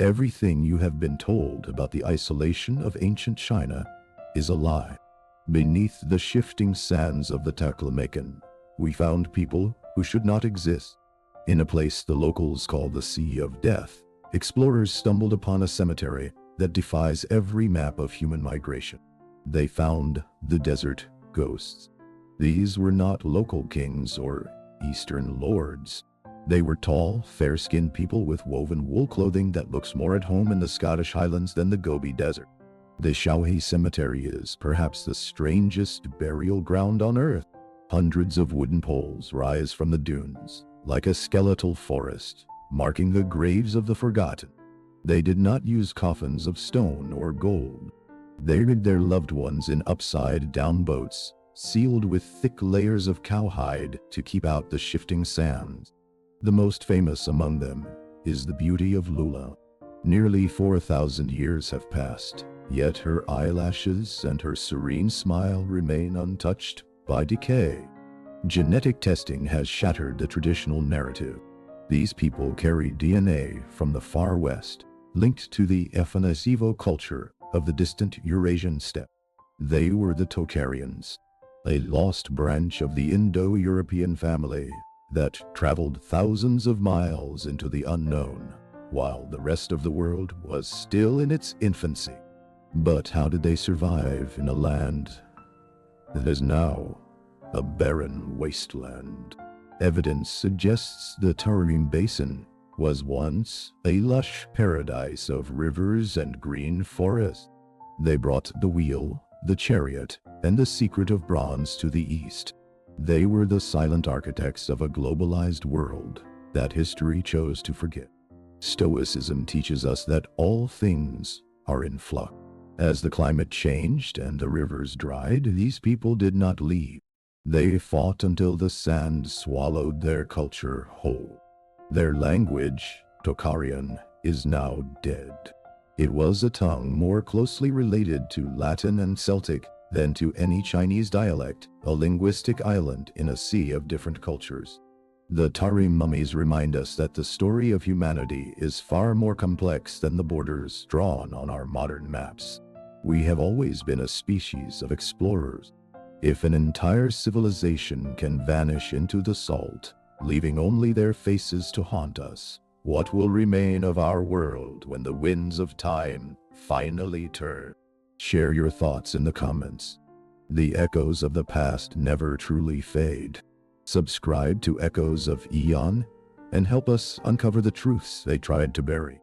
Everything you have been told about the isolation of ancient China is a lie. Beneath the shifting sands of the Taklamakan, we found people who should not exist. In a place the locals call the Sea of Death, explorers stumbled upon a cemetery that defies every map of human migration. They found the desert ghosts. These were not local kings or eastern lords. They were tall, fair-skinned people with woven wool clothing that looks more at home in the Scottish Highlands than the Gobi Desert. The Shaohe Cemetery is perhaps the strangest burial ground on Earth. Hundreds of wooden poles rise from the dunes, like a skeletal forest, marking the graves of the forgotten. They did not use coffins of stone or gold. They buried their loved ones in upside-down boats, sealed with thick layers of cowhide to keep out the shifting sands. The most famous among them is the beauty of Lula. Nearly 4,000 years have passed, yet her eyelashes and her serene smile remain untouched by decay. Genetic testing has shattered the traditional narrative. These people carry DNA from the far west, linked to the Ephonasivo culture of the distant Eurasian steppe. They were the Tocharians, a lost branch of the Indo-European family that traveled thousands of miles into the unknown, while the rest of the world was still in its infancy. But how did they survive in a land that is now a barren wasteland? Evidence suggests the Tarim Basin was once a lush paradise of rivers and green forests. They brought the wheel, the chariot, and the secret of bronze to the east. They were the silent architects of a globalized world that history chose to forget. Stoicism teaches us that all things are in flux. As the climate changed and the rivers dried, these people did not leave. They fought until the sand swallowed their culture whole. Their language, Tocharian, is now dead. It was a tongue more closely related to Latin and Celtic than to any Chinese dialect, a linguistic island in a sea of different cultures. The Tarim Mummies remind us that the story of humanity is far more complex than the borders drawn on our modern maps. We have always been a species of explorers. If an entire civilization can vanish into the salt, leaving only their faces to haunt us, what will remain of our world when the winds of time finally turn? Share your thoughts in the comments. The echoes of the past never truly fade. Subscribe to Echoes of Aeon and help us uncover the truths they tried to bury.